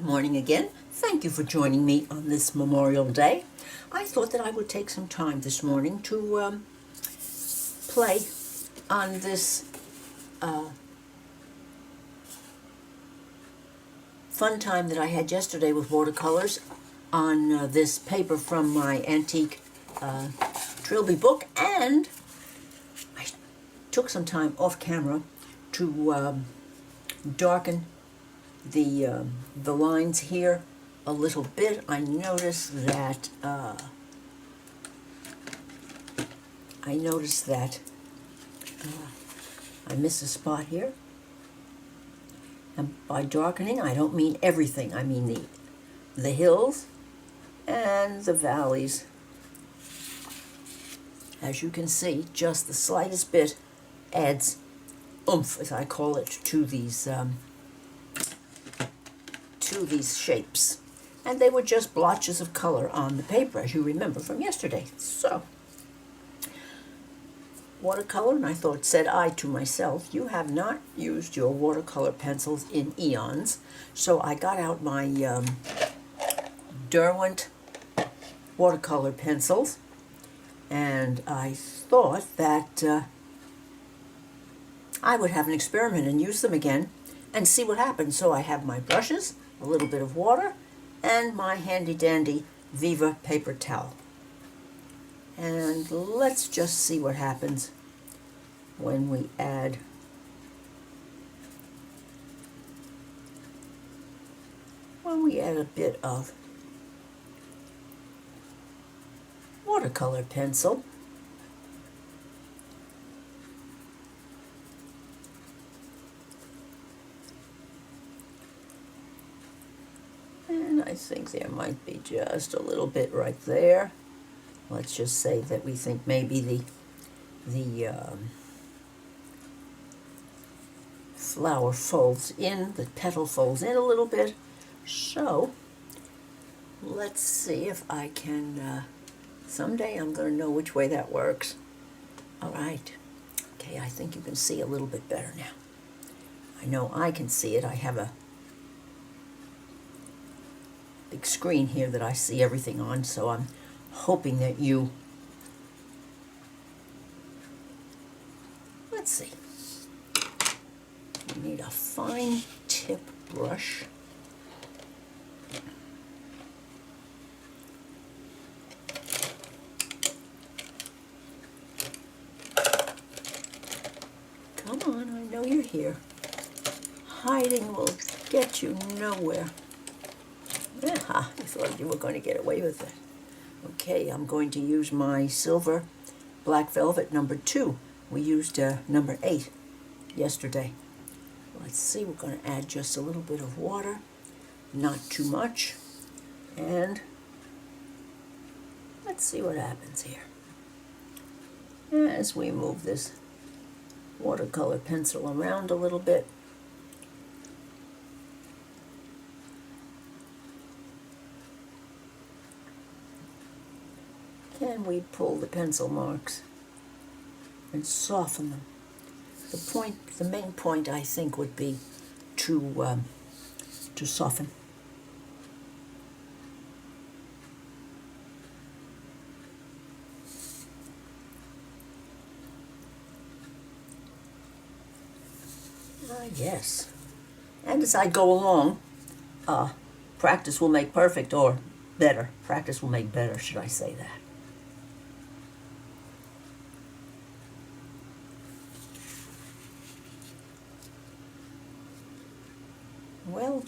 morning again. Thank you for joining me on this Memorial Day. I thought that I would take some time this morning to play on this fun time that I had yesterday with watercolors on this paper from my antique Trilby book, and I took some time off camera to darken the lines here a little bit. I noticed that I missed a spot here, and by darkening I don't mean everything. I mean the hills and the valleys. As you can see, just the slightest bit adds oomph, as I call it, to these shapes. And they were just blotches of color on the paper, as you remember from yesterday. So, watercolor, and I thought, said I to myself, you have not used your watercolor pencils in eons. So I got out my Derwent watercolor pencils, and I thought that I would have an experiment and use them again and see what happens. So I have my brushes, a little bit of water, and my handy dandy Viva paper towel. And let's just see what happens when we add a bit of watercolor pencil. And I think there might be just a little bit right there. Let's just say that we think maybe the flower folds in, the petal folds in a little bit. So let's see if I can, someday I'm going to know which way that works. All right. Okay, I think you can see a little bit better now. I know I can see it. I have a big screen here that I see everything on, so I'm hoping that you... Let's see. We need a fine tip brush. Come on, I know you're here. Hiding will get you nowhere. Yeah, you thought you were going to get away with it. Okay, I'm going to use my silver black velvet number 2. We used number 8 yesterday. Let's see, we're going to add just a little bit of water, not too much, and let's see what happens here. As we move this watercolor pencil around a little bit, can we pull the pencil marks and soften them? The main point, I think, would be to soften. Yes. And as I go along, practice will make perfect, or better. Practice will make better, should I say that.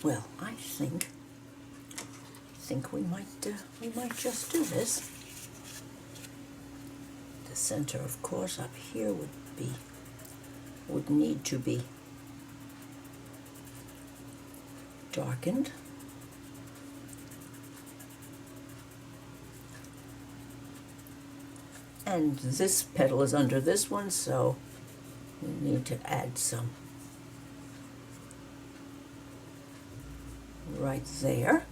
Well, I think we might just do this. The center, of course, up here would need to be darkened. And this petal is under this one, so we need to add some right there.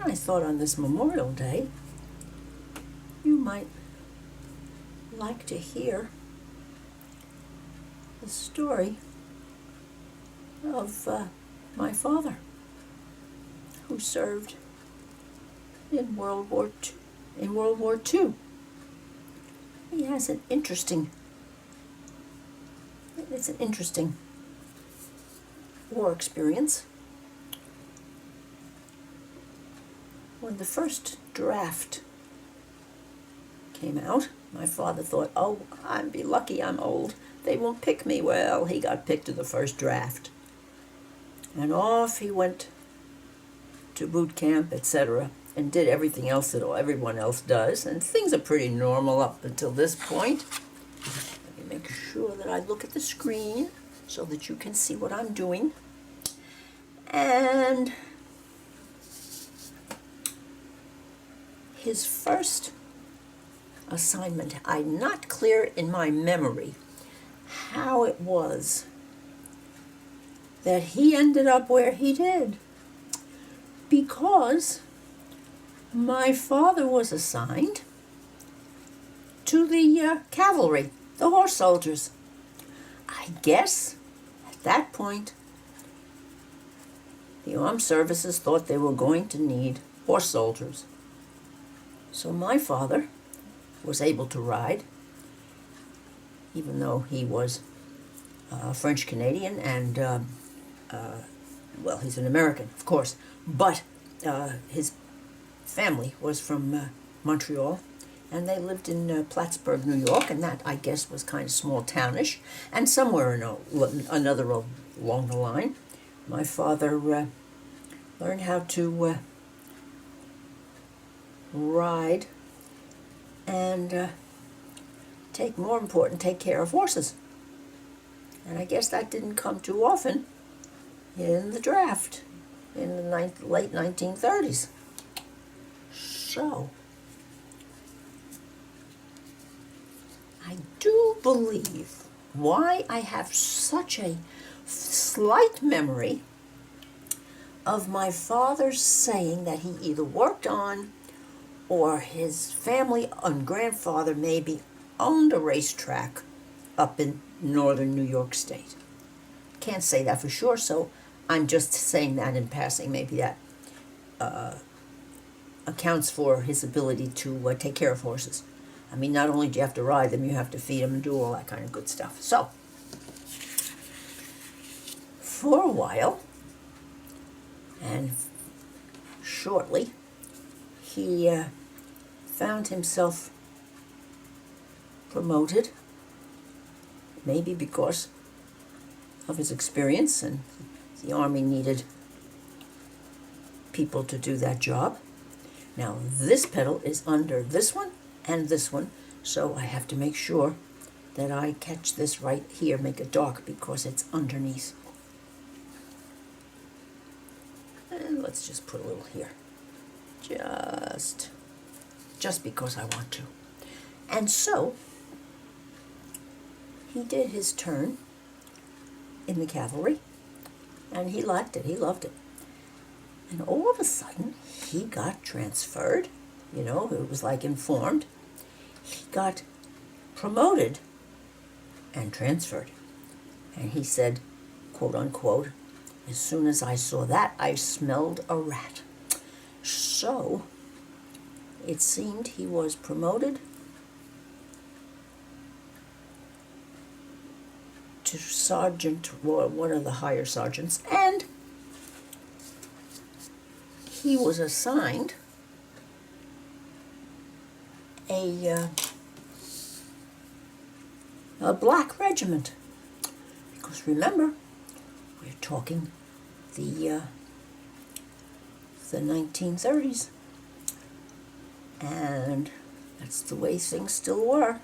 I thought on this Memorial Day, you might like to hear the story of my father, who served in World War II. In World War II, he has an interesting. It's an interesting war experience. When the first draft came out, my father thought, oh, I'd be lucky, I'm old. They won't pick me. Well, he got picked to the first draft. And off he went to boot camp, etc., and did everything else that everyone else does. And things are pretty normal up until this point. Let me make sure that I look at the screen so that you can see what I'm doing. And his first assignment, I'm not clear in my memory how it was that he ended up where he did, because my father was assigned to the cavalry, the horse soldiers. I guess at that point the armed services thought they were going to need horse soldiers. So my father was able to ride, even though he was French Canadian and, well, he's an American, of course, but his family was from Montreal, and they lived in Plattsburgh, New York, and that, I guess, was kind of small townish. And somewhere in another along the line, my father learned how to ride and take care of horses. And I guess that didn't come too often in the draft in the late 1930s. So, I do believe why I have such a slight memory of my father saying that he either worked on or his family and grandfather maybe owned a racetrack up in northern New York State. Can't say that for sure, so I'm just saying that in passing. Maybe that accounts for his ability to take care of horses. I mean, not only do you have to ride them, you have to feed them and do all that kind of good stuff. So, for a while, and shortly, he found himself promoted, maybe because of his experience, and the Army needed people to do that job. Now, this pedal is under this one and this one, so I have to make sure that I catch this right here, make it dark, because it's underneath. And let's just put a little here. Just because I want to. And so, he did his turn in the cavalry, and he liked it, he loved it. And all of a sudden, he got transferred, it was like informed. He got promoted and transferred. And he said, quote unquote, as soon as I saw that, I smelled a rat. So, it seemed he was promoted to sergeant, or one of the higher sergeants, and he was assigned a black regiment. Because remember, we're talking the 1930s, and that's the way things still were.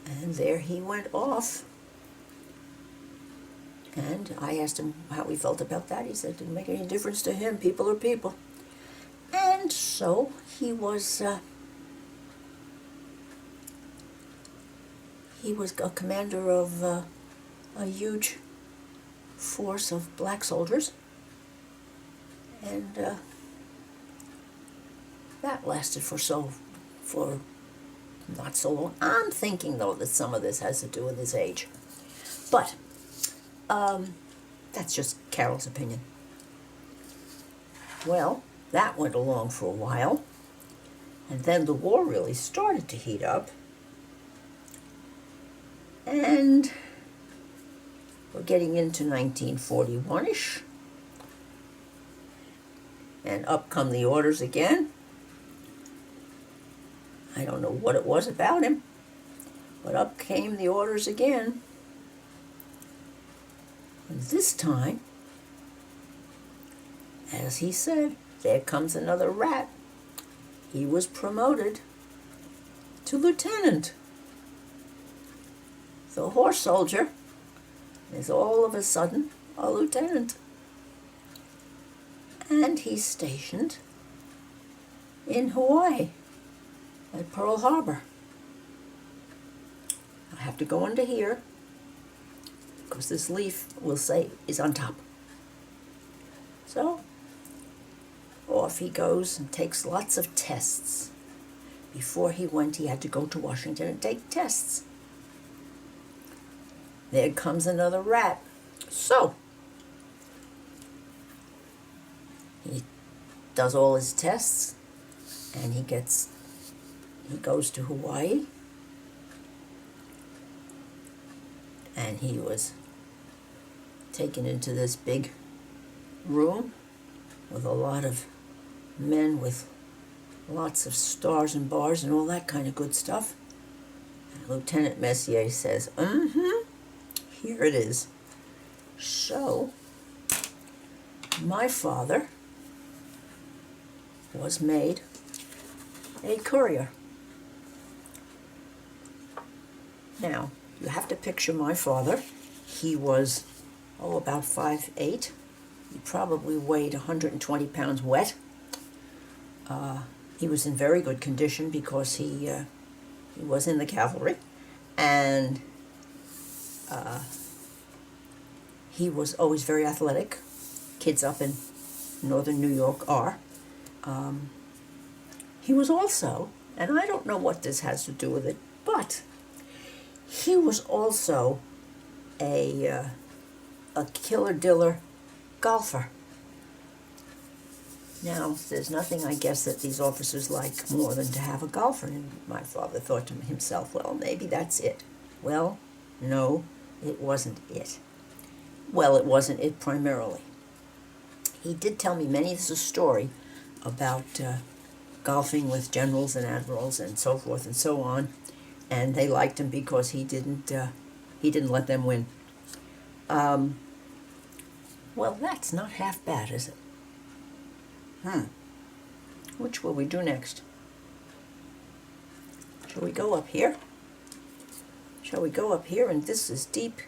And there he went off. And I asked him how he felt about that. He said it didn't make any difference to him. People are people. And so he was a commander of a huge force of black soldiers. And that lasted for not so long. I'm thinking, though, that some of this has to do with his age. But That's just Carol's opinion. Well, that went along for a while, and then the war really started to heat up, and we're getting into 1941-ish, and up come the orders again. I don't know what it was about him, but up came the orders again. And this time, as he said, there comes another rat. He was promoted to lieutenant. The horse soldier is all of a sudden a lieutenant. And he's stationed in Hawaii at Pearl Harbor. I have to go under here because this leaf will say is on top. So off he goes and takes lots of tests. Before he went, he had to go to Washington and take tests. There comes another rat. So he does all his tests, and he goes to Hawaii, and he was taken into this big room with a lot of men with lots of stars and bars and all that kind of good stuff. And Lieutenant Messier says, here it is. So, my father was made a courier. Now, you have to picture my father. He was, about 5'8". He probably weighed 120 pounds wet. He was in very good condition because he was in the cavalry, and he was always very athletic. Kids up in northern New York are. He was also, and I don't know what this has to do with it, but he was also a killer-diller golfer. Now, there's nothing, I guess, that these officers like more than to have a golfer, and my father thought to himself, well, maybe that's it. Well, no, it wasn't it. Well, it wasn't it primarily. He did tell me many a story about golfing with generals and admirals and so forth and so on, and they liked him because he didn't let them win. Well, that's not half bad, is it? Which will we do next? Shall we go up here? Shall we go up here? And this is deep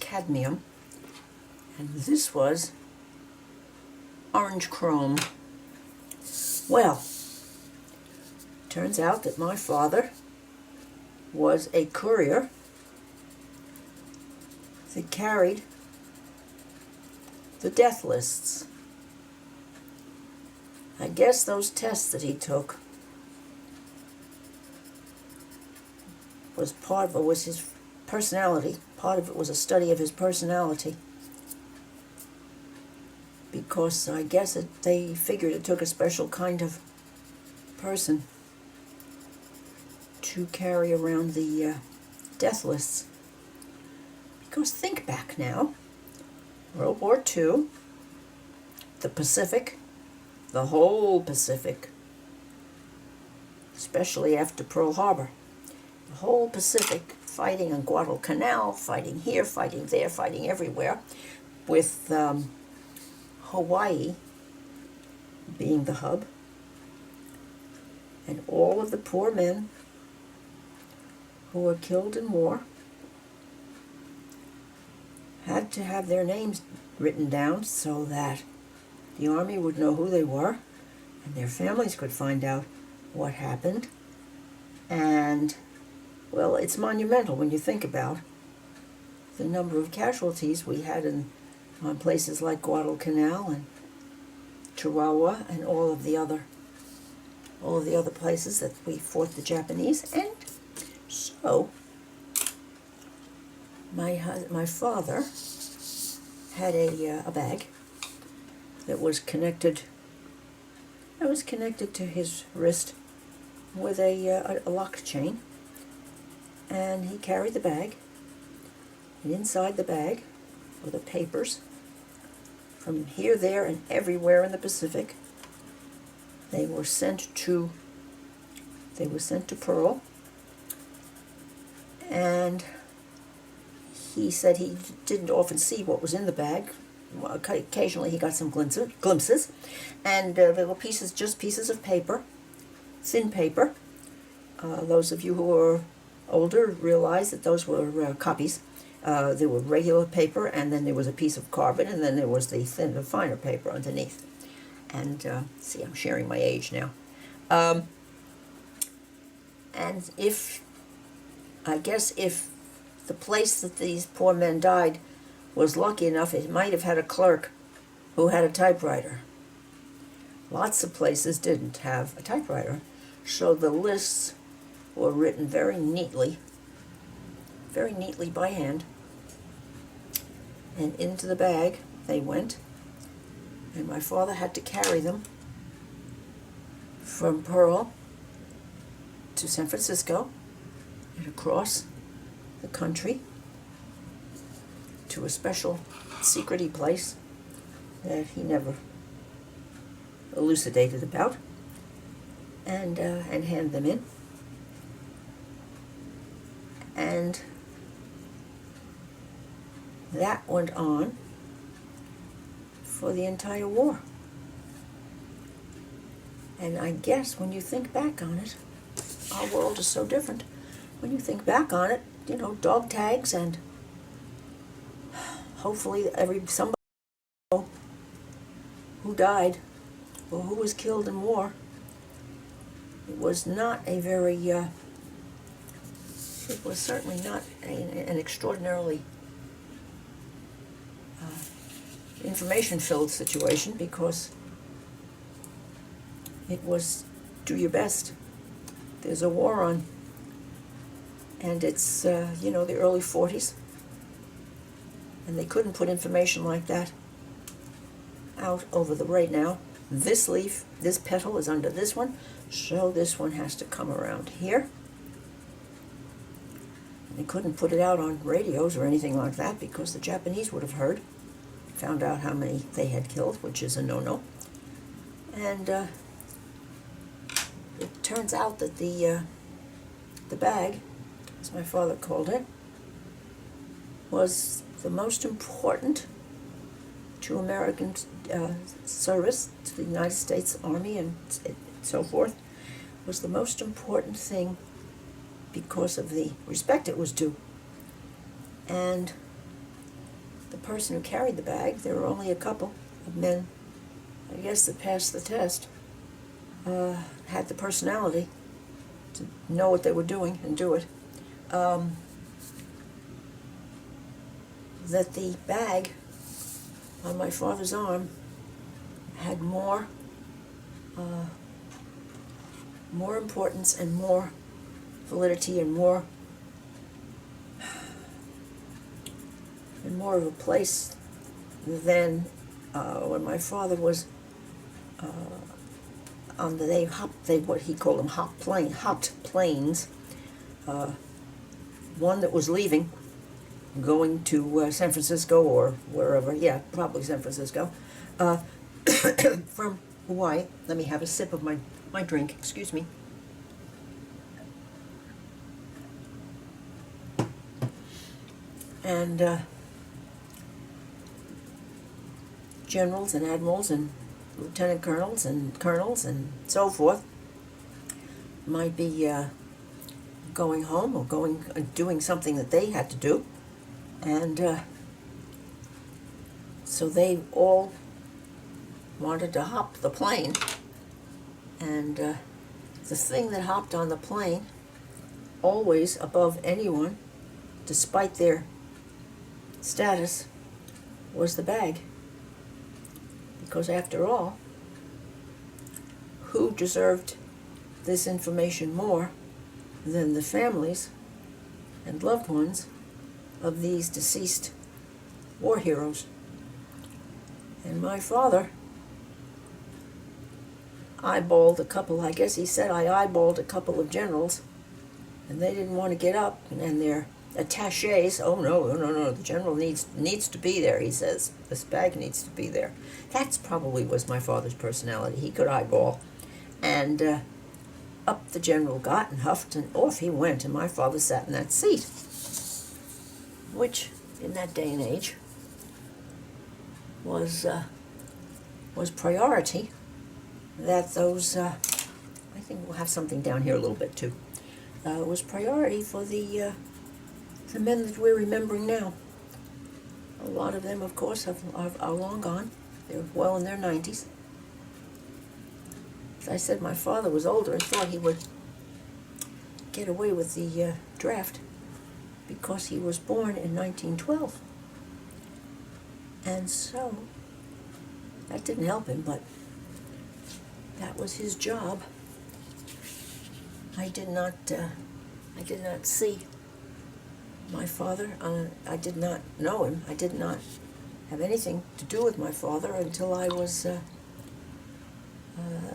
cadmium, and this was orange chrome. Well, turns out that my father was a courier that carried the death lists. I guess those tests that he took was part of it was his personality. Part of it was a study of his personality. Because I guess they figured it took a special kind of person to carry around the death lists. Because think back now, World War II, the Pacific, the whole Pacific, especially after Pearl Harbor, the whole Pacific, fighting on Guadalcanal, fighting here, fighting there, fighting everywhere, with Hawaii being the hub, and all of the poor men who were killed in war had to have their names written down so that the Army would know who they were and their families could find out what happened. And, well, it's monumental when you think about the number of casualties we had on places like Guadalcanal and Chihuahua and all of the other places that we fought the Japanese. And so my father had a bag that was connected to his wrist with a lock chain, and he carried the bag, and inside the bag were the papers from here, there, and everywhere in the Pacific. They were sent to Pearl, and he said he didn't often see what was in the bag. Occasionally he got some glimpses, and they were just pieces of paper, thin paper. Those of you who are older realize that those were copies. There were regular paper, and then there was a piece of carbon, and then there was the finer paper underneath. And see, I'm sharing my age now. And I guess if the place that these poor men died was lucky enough, it might have had a clerk who had a typewriter. Lots of places didn't have a typewriter, so the lists were written very neatly by hand. And into the bag they went, and my father had to carry them from Pearl to San Francisco and across the country to a special secret-y place that he never elucidated about, and hand them in. And that went on for the entire war. And I guess when you think back on it, our world is so different. When you think back on it, dog tags, and hopefully somebody who died or who was killed in war. It was not a very, it was certainly not an extraordinarily information-filled situation, because it was do your best. There's a war on, and it's, the early 40s, and they couldn't put information like that out over the right now. This leaf, this petal is under this one, so this one has to come around here. And they couldn't put it out on radios or anything like that, because the Japanese would have heard, found out how many they had killed, which is a no-no. And it turns out that the bag, as my father called it, was the most important to American service, to the United States Army and so forth, was the most important thing because of the respect it was due. And the person who carried the bag, there were only a couple of men, I guess, that passed the test, had the personality to know what they were doing and do it. That the bag on my father's arm had more importance and more validity and more of a place than when my father was on what he called them hopped planes. One that was leaving, going to San Francisco or wherever, yeah, probably San Francisco, from Hawaii. Let me have a sip of my drink, excuse me. And generals and admirals and lieutenant colonels and so forth might be going home or doing something that they had to do. And so they all wanted to hop the plane. And the thing that hopped on the plane, always above anyone, despite their status, was the bag. Because after all, who deserved this information more than the families and loved ones of these deceased war heroes? And my father eyeballed a couple, I guess he said I eyeballed a couple of generals, and they didn't want to get up, and their attaches, oh no, no, no, the general needs to be there, he says. This bag needs to be there. That's probably was my father's personality. He could eyeball. And up the general got and huffed, and off he went, and my father sat in that seat, which, in that day and age, was priority. That those, I think we'll have something down here a little bit too, was priority for the men that we're remembering now. A lot of them, of course, are long gone. They're well in their 90s. As I said, my father was older and thought he would get away with the draft because he was born in 1912. And so, that didn't help him, but that was his job. I did not see my father. I did not know him. I did not have anything to do with my father until I was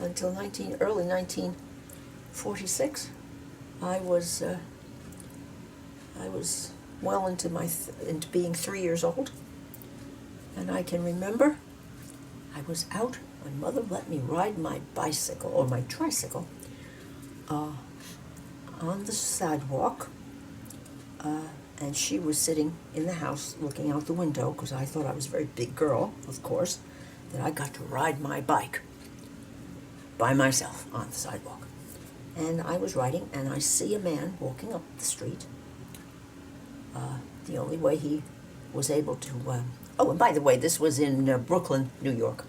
until early 1946. I was well into into being 3 years old, and I can remember I was out. My mother let me ride my bicycle or my tricycle on the sidewalk, and she was sitting in the house looking out the window because I thought I was a very big girl, of course, that I got to ride my bike by myself on the sidewalk. And I was riding, and I see a man walking up the street. The only way he was able to... oh, and by the way, this was in Brooklyn, New York.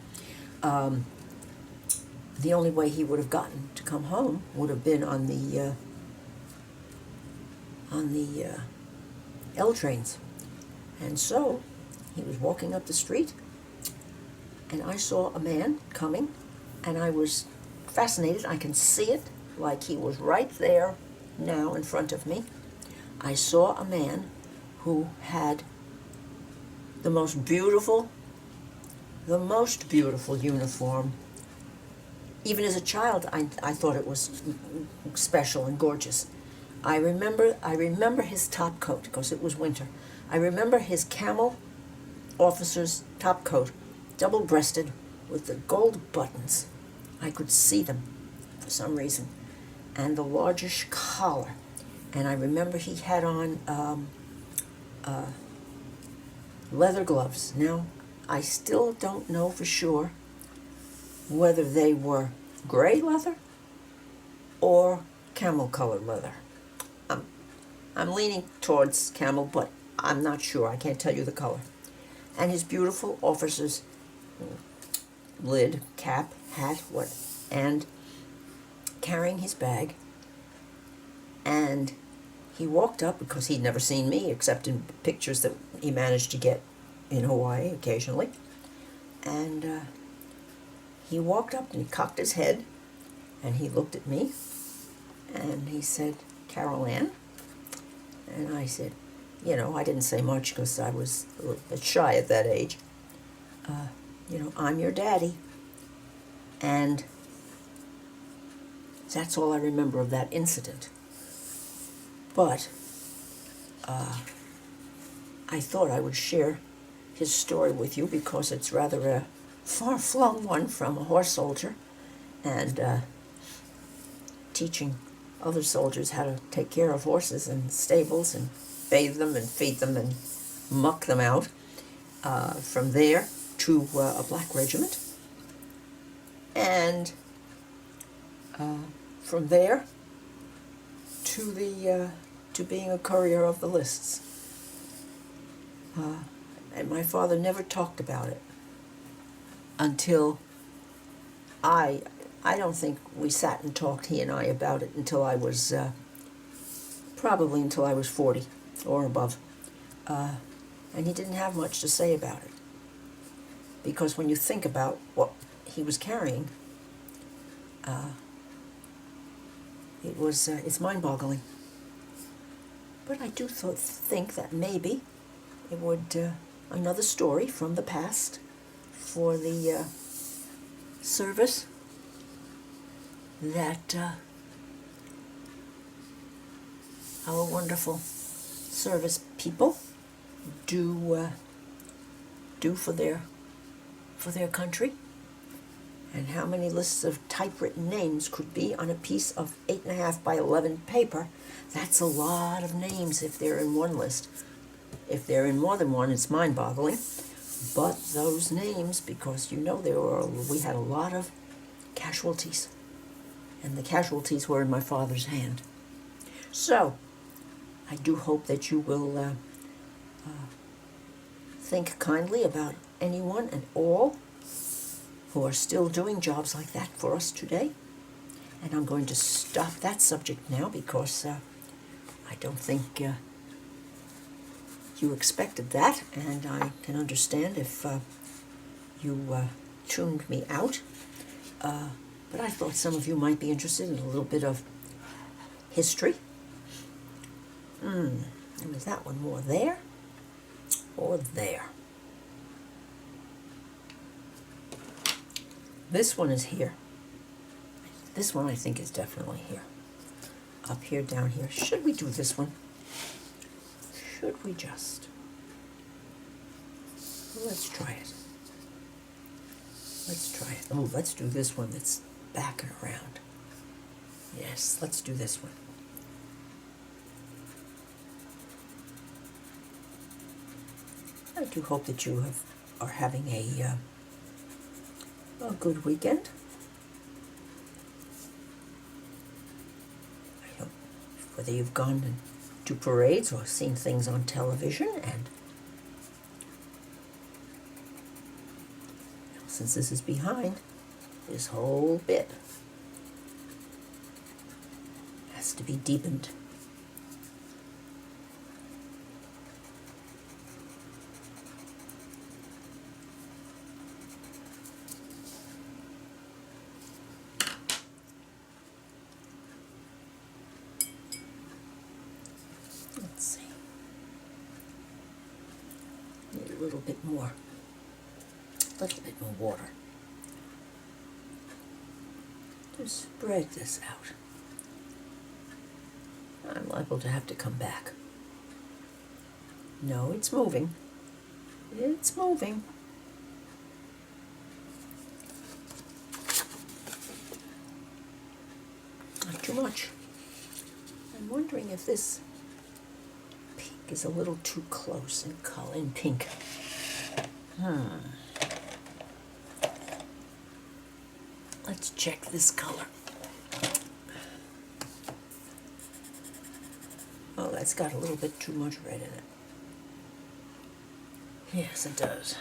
The only way he would have gotten to come home would have been on the L trains. And so he was walking up the street, and I saw a man coming, and I was fascinated. I can see it like he was right there now in front of me. I saw a man who had the most beautiful uniform. Even as a child, I thought it was special and gorgeous. I remember his top coat because it was winter. I remember his camel officer's top coat, double-breasted with the gold buttons. I could see them for some reason, and the largish collar. And I remember he had on leather gloves. Now, I still don't know for sure whether they were gray leather or camel-colored leather. I'm leaning towards camel, but I'm not sure. I can't tell you the color. And his beautiful officer's lid, cap, hat, and carrying his bag. And he walked up because he'd never seen me except in pictures that he managed to get in Hawaii occasionally. And he walked up and he cocked his head and he looked at me and he said, "Carol Ann?" And I said, I didn't say much because I was a little bit shy at that age. "I'm your daddy." And that's all I remember of that incident. But I thought I would share his story with you because it's rather a far-flung one from a horse soldier and teaching other soldiers how to take care of horses in stables and bathe them and feed them and muck them out. From there to a black regiment, and from there to being a courier of the lists. And my father never talked about it until I don't think we sat and talked, he and I, about it until I was, probably until I was 40 or above. And he didn't have much to say about it. Because when you think about what he was carrying, it's mind-boggling. But I do think that maybe it would, another story from the past for the service that our wonderful service people do for their country, and how many lists of typewritten names could be on a piece of 8.5 by 11 paper. That's a lot of names if they're in one list. If they're in more than one, it's mind-boggling. But those names, because we had a lot of casualties, and the casualties were in my father's hand. So, I do hope that you will think kindly about anyone and all who are still doing jobs like that for us today. And I'm going to stop that subject now because I don't think you expected that, and I can understand if you tuned me out. But I thought some of you might be interested in a little bit of history. And is that one more there or there? This one is here. This one I think is definitely here. Up here, down here. Should we do this one? Should we just? Let's try it. Let's try it. Oh, let's do this one that's back and around. Yes, let's do this one. I do hope that you are having a good weekend. I hope whether you've gone to parades or seen things on television, and since this is behind, this whole bit has to be deepened. Let's see. Need a little bit more water to spread this out. I'm liable to have to come back. No, it's moving. It's moving. Not too much. I'm wondering if this pink is a little too close in color, in pink. Let's check this color. Oh, that's got a little bit too much red in it. Yes, it does.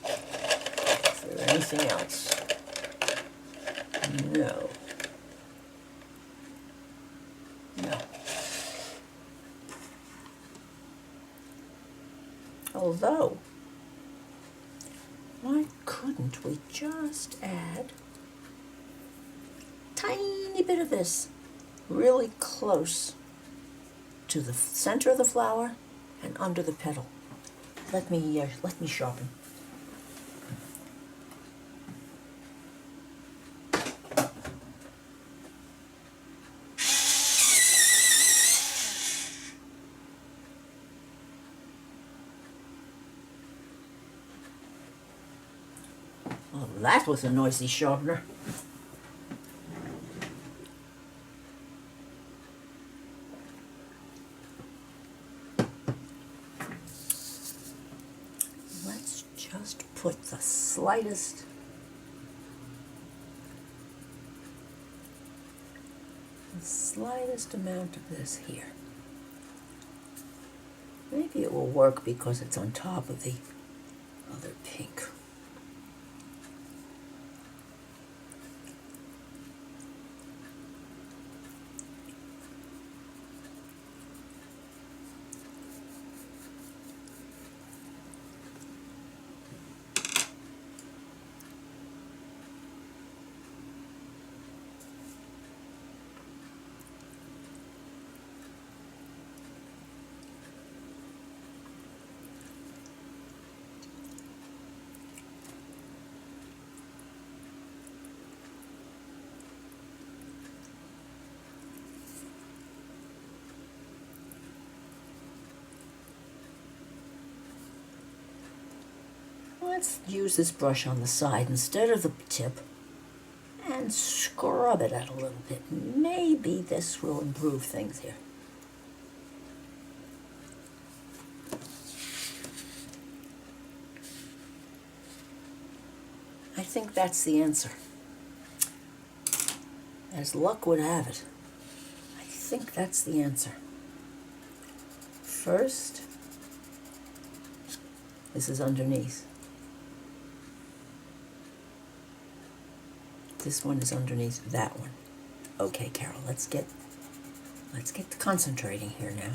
Is there anything else? No. No. Although, why couldn't we just add a tiny bit of this really close to the center of the flower and under the petal? Let me sharpen. Well, that was a noisy sharpener. Let's just put the slightest amount of this here. Maybe it will work because it's on top of the other pink. let's use this brush on the side instead of the tip and scrub it out a little bit. Maybe this will improve things here. I think that's the answer. As luck would have it, I think that's the answer. First, this is underneath. This one is underneath that one. Okay, Carol, let's get to concentrating here now.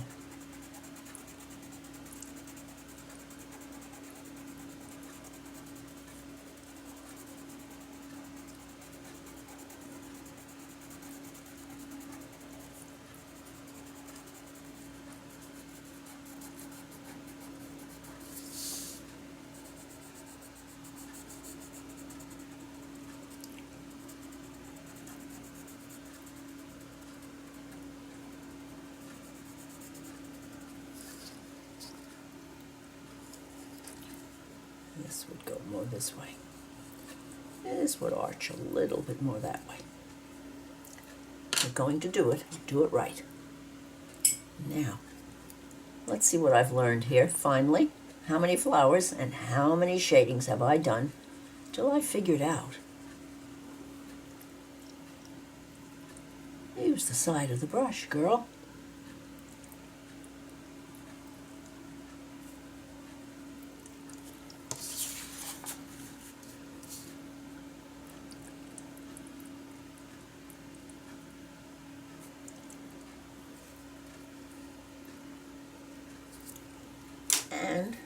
This would go more this way. This would arch a little bit more that way. We're going to do it right. Now, let's see what I've learned here. Finally, how many flowers and how many shadings have I done till I figured out. Use the side of the brush, girl. And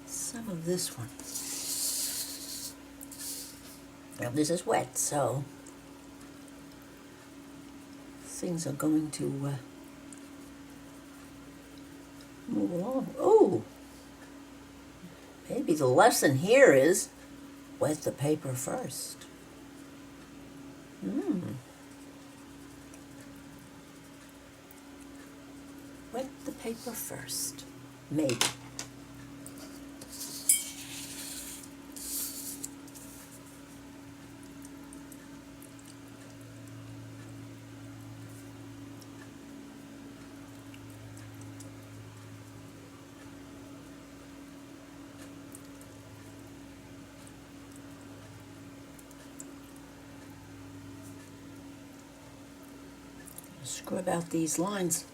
some of this one. Now this is wet, so things are going to move along. Oh, maybe the lesson here is wet the paper first. Wet the paper first. Maybe. Scrub out these lines.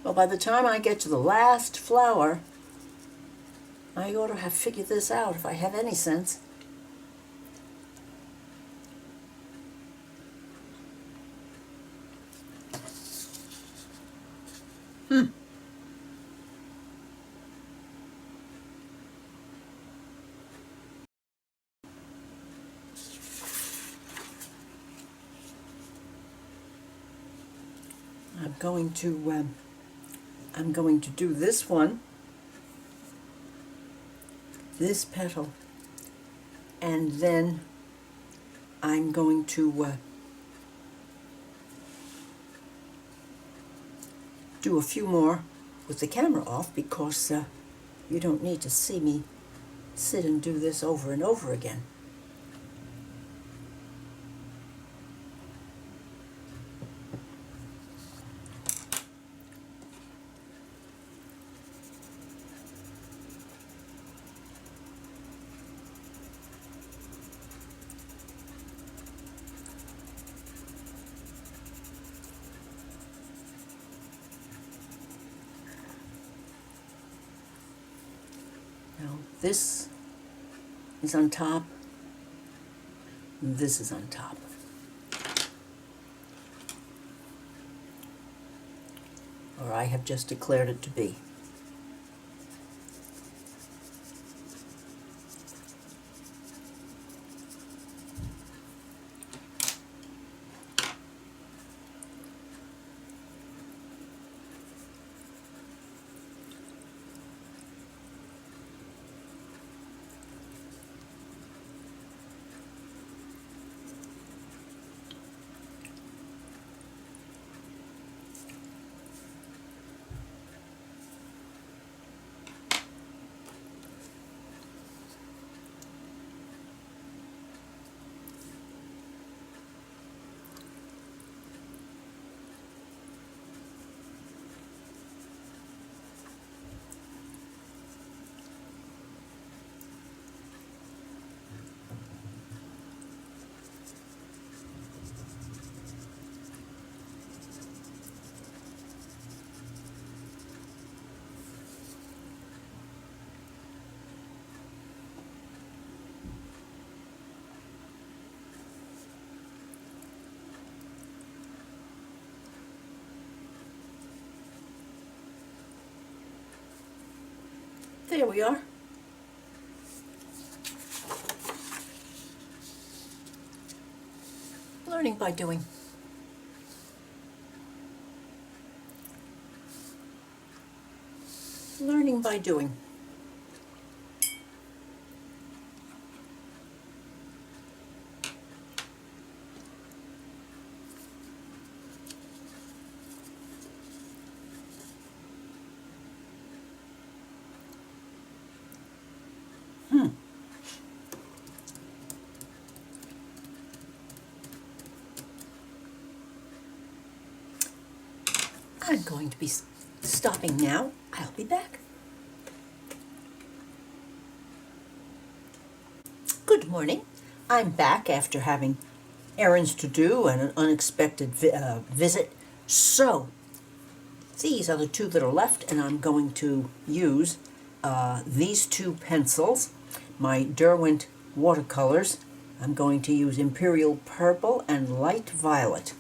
Well, by the time I get to the last flower, I ought to have figured this out if I have any sense. I'm going to do this one, this petal, and then I'm going to do a few more with the camera off because you don't need to see me sit and do this over and over again. Now this is on top, this is on top. Or I have just declared it to be. There we are. Learning by doing. Learning by doing. I'm going to be stopping now. I'll be back. Good morning. I'm back after having errands to do and an unexpected visit. So, these are the two that are left, and I'm going to use these two pencils, my Derwent watercolors. I'm going to use Imperial Purple and Light Violet.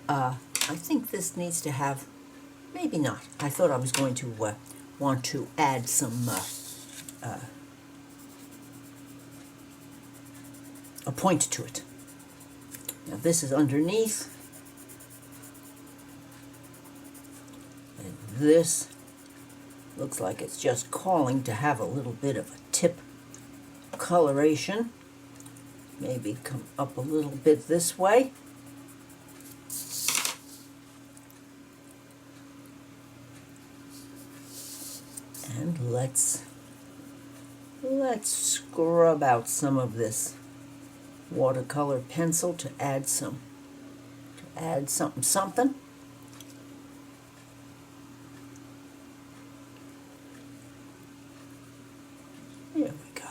I think this needs to have, maybe not. I thought I was going to want to add some a point to it. Now this is underneath, and this looks like it's just calling to have a little bit of a tip coloration. Maybe come up a little bit this way. And let's scrub out some of this watercolor pencil to add something. There we go.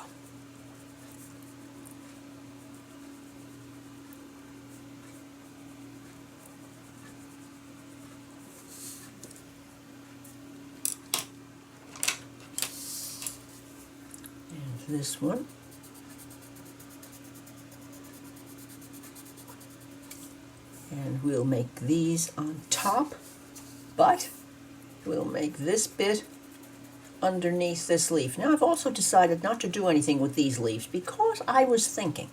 And this one. And we'll make these on top, but we'll make this bit underneath this leaf. Now I've also decided not to do anything with these leaves because I was thinking,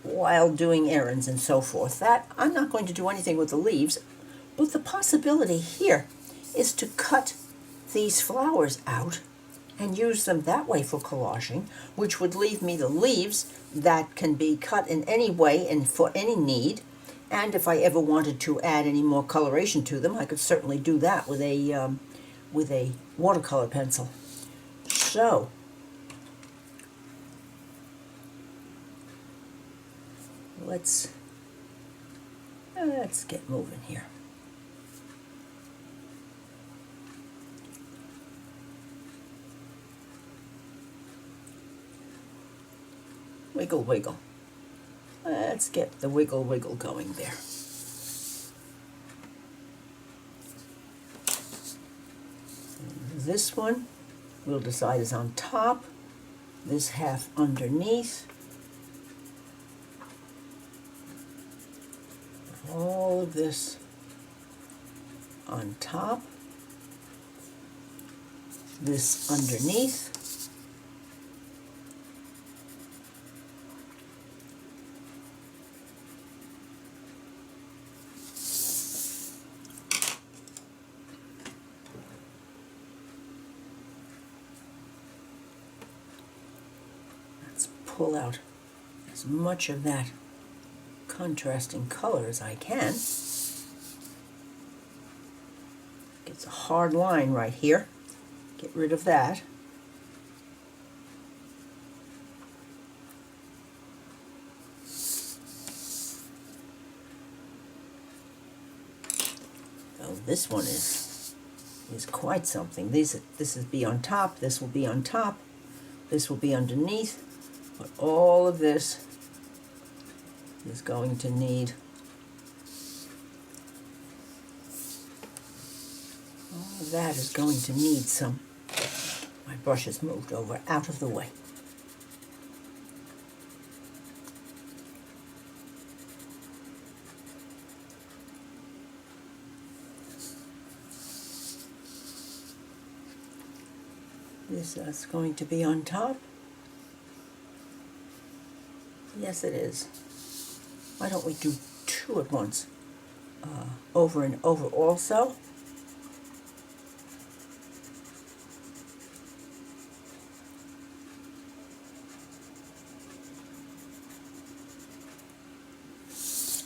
while doing errands and so forth, that I'm not going to do anything with the leaves, but the possibility here is to cut these flowers out and use them that way for collaging, which would leave me the leaves that can be cut in any way and for any need. And if I ever wanted to add any more coloration to them, I could certainly do that with a watercolor pencil. So, let's get moving here. Wiggle, wiggle. Let's get the wiggle, wiggle going there. And this one we'll decide is on top, this half underneath. All of this on top, this underneath. Pull out as much of that contrasting color as I can. It's a hard line right here. Get rid of that. Oh, this one is quite something. This will be on top, this will be on top, this will be underneath. But all of this is going to need, all of that is going to need some, my brush has moved over out of the way. This is going to be on top. Yes, it is. Why don't we do two at once? Over and over also.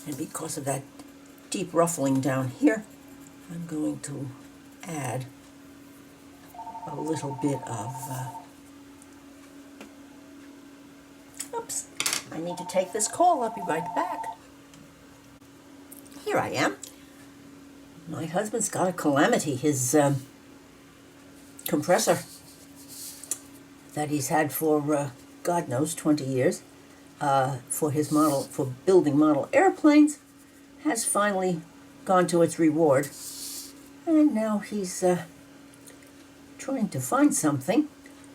And because of that deep ruffling down here, I'm going to add a little bit of, oops, I need to take this call. I'll be right back. Here I am. My husband's got a calamity. His compressor that he's had for, God knows, 20 years, for his model, for building model airplanes, has finally gone to its reward. And now he's trying to find something,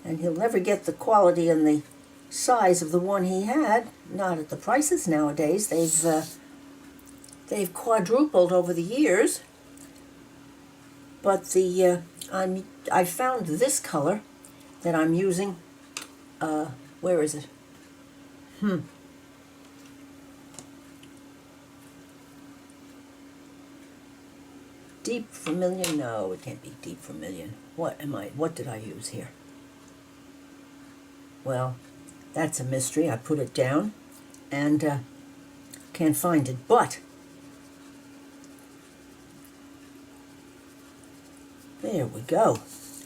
and he'll never get the quality and the size of the one he had, not at the prices nowadays. They've quadrupled over the years. But I found this color that I'm using. Where is it? Deep vermilion? No, it can't be deep vermilion. What did I use here? Well, that's a mystery. I put it down and can't find it. But there we go.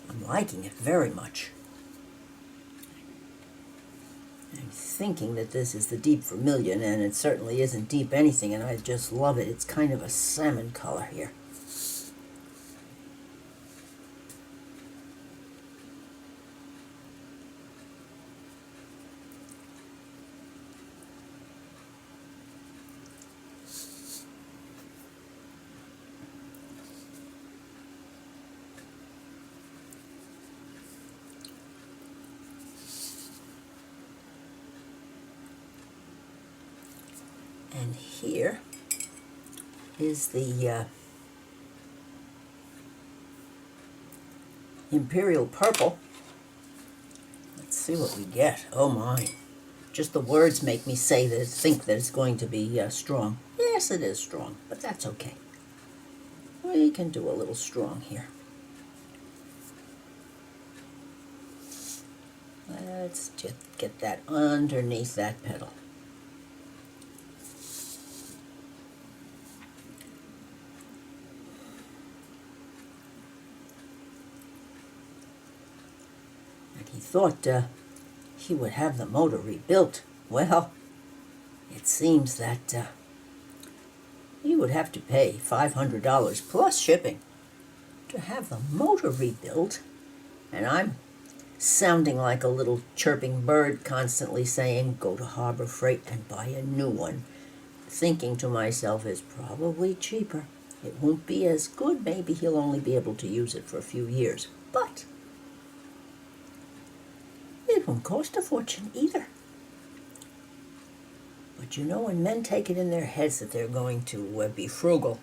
I'm liking it very much. I'm thinking that this is the deep vermilion, and it certainly isn't deep anything, and I just love it. It's kind of a salmon color here. And here is the Imperial Purple. Let's see what we get. Oh my. Just the words make me think that it's going to be strong. Yes, it is strong, but that's okay. We can do a little strong here. Let's just get that underneath that petal. He thought he would have the motor rebuilt. Well, it seems that he would have to pay $500 plus shipping to have the motor rebuilt. And I'm sounding like a little chirping bird, constantly saying, go to Harbor Freight and buy a new one. Thinking to myself, it's probably cheaper. It won't be as good. Maybe he'll only be able to use it for a few years. But it won't cost a fortune either. But you know, when men take it in their heads that they're going to be frugal,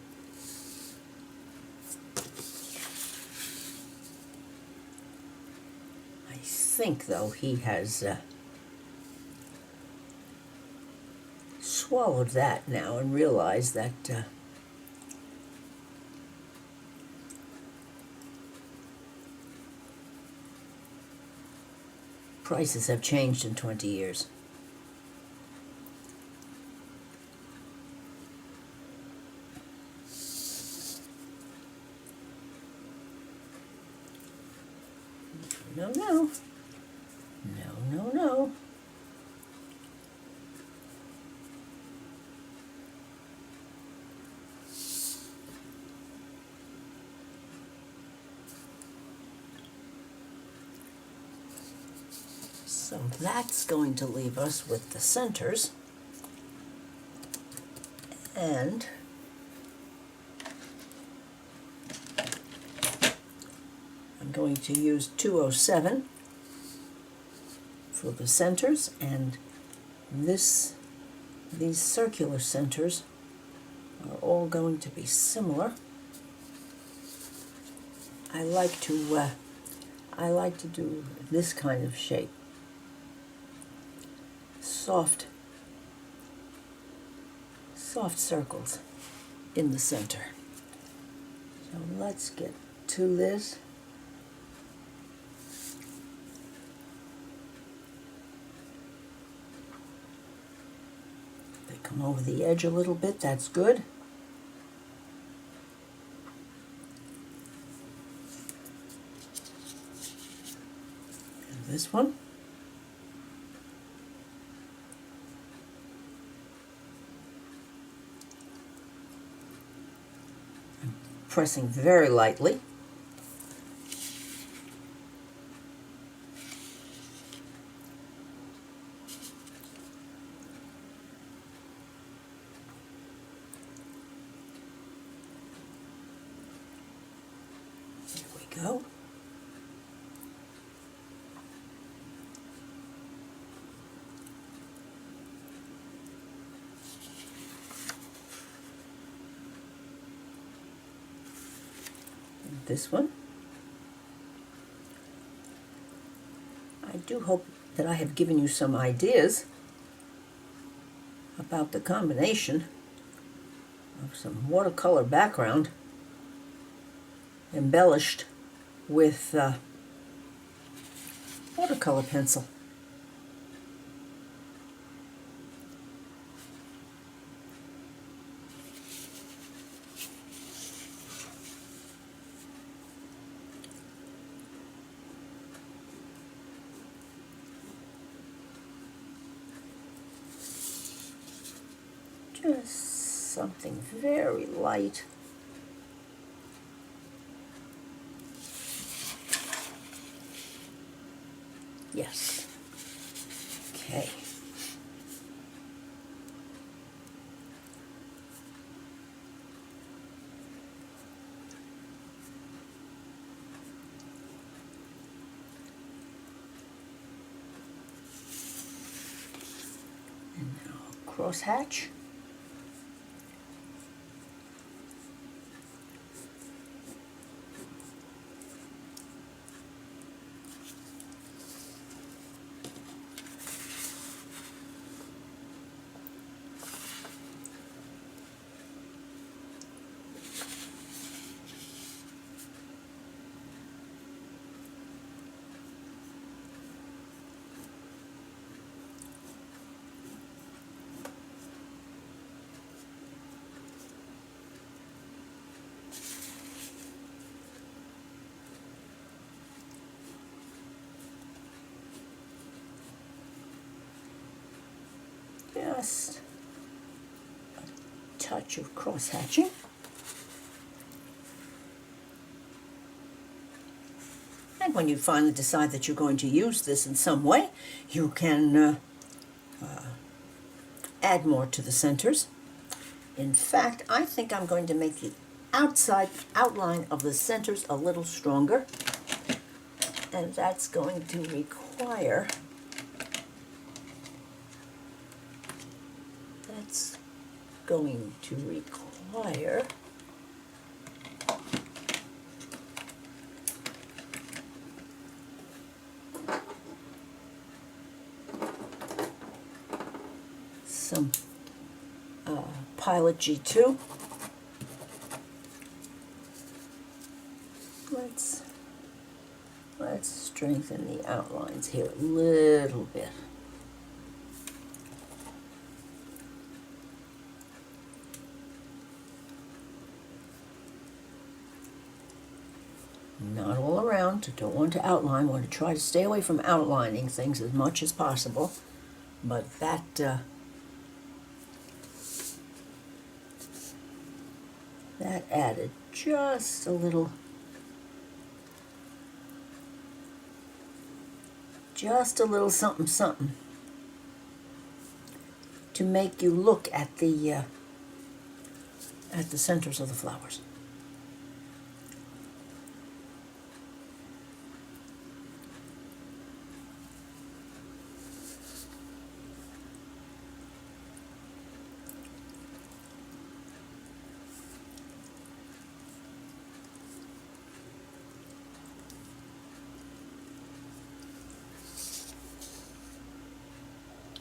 I think, though, he has swallowed that now and realized that prices have changed in 20 years. No, no. No, no, no. So that's going to leave us with the centers, and I'm going to use 207 for the centers, and these circular centers are all going to be similar. I like to I like to do this kind of shape. Soft circles in the center. So let's get to this. They come over the edge a little bit, that's good. And this one. Pressing very lightly. There we go. This one. I do hope that I have given you some ideas about the combination of some watercolor background embellished with watercolor pencil. Just something very light. Yes. Okay. And now crosshatch. Just a touch of cross-hatching. And when you finally decide that you're going to use this in some way, you can add more to the centers. In fact, I think I'm going to make the outside outline of the centers a little stronger, and that's going to require some Pilot G2. Let's strengthen the outlines here a little bit. Not all around, don't want to outline, want to try to stay away from outlining things as much as possible, but that added just a little something something to make you look at the centers of the flowers.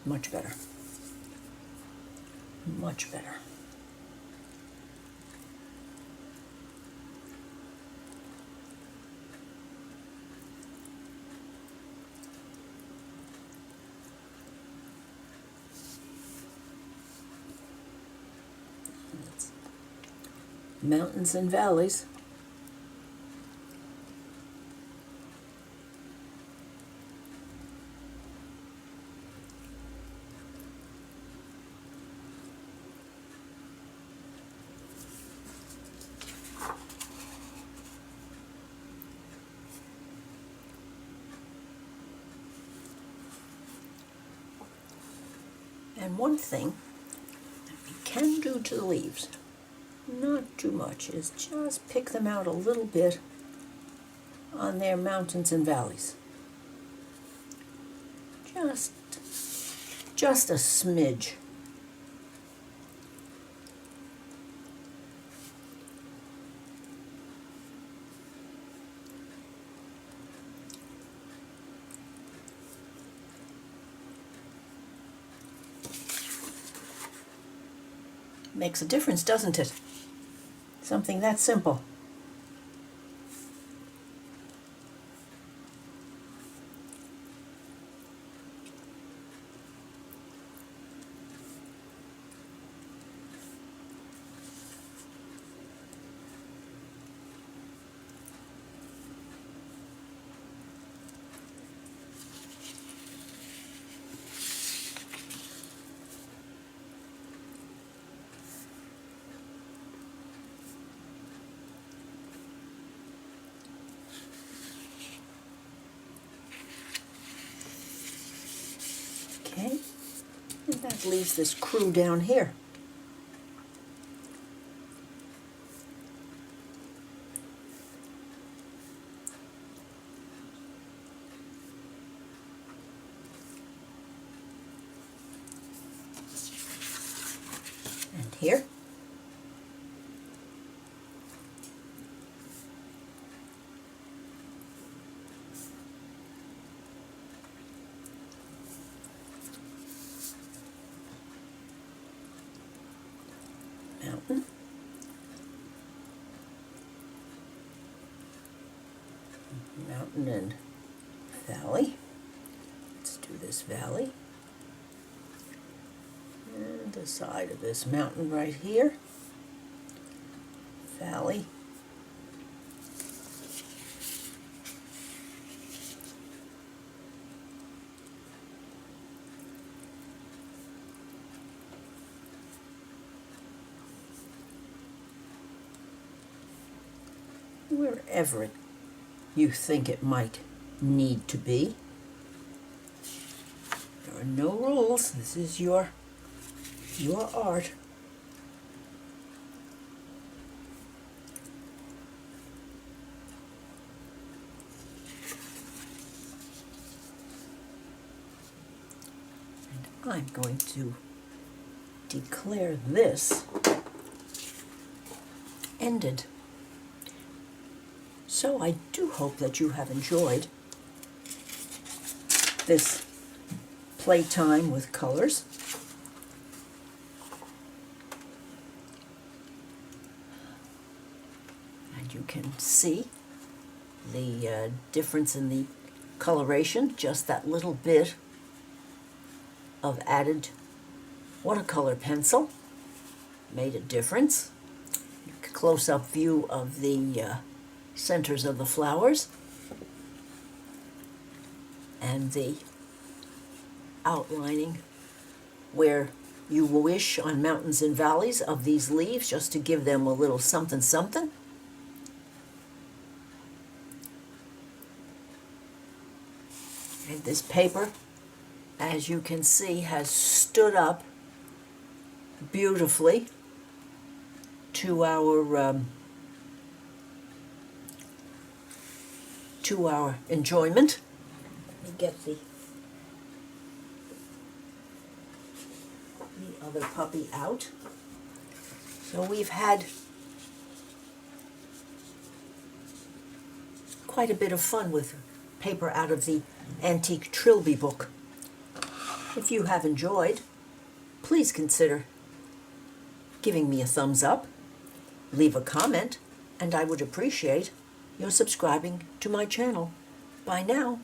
Much better. Much better. Mountains and valleys. And one thing that we can do to the leaves, not too much, is just pick them out a little bit on their mountains and valleys. Just a smidge. Makes a difference, doesn't it? Something that simple. Okay, and that leaves this crew down here. And here. Mountain. Mountain and valley. Let's do this valley. And the side of this mountain right here. Valley. Wherever you think it might need to be. There are no rules. This is your art. And I'm going to declare this ended. So I do hope that you have enjoyed this playtime with colors. And you can see the difference in the coloration, just that little bit of added watercolor pencil made a difference. Close-up view of the centers of the flowers and the outlining where you wish on mountains and valleys of these leaves, just to give them a little something something. And this paper, as you can see, has stood up beautifully to our enjoyment. Let me get the other puppy out. So we've had quite a bit of fun with paper out of the Antique Trilby book. If you have enjoyed, please consider giving me a thumbs up, leave a comment, and I would appreciate your subscribing to my channel. Bye now.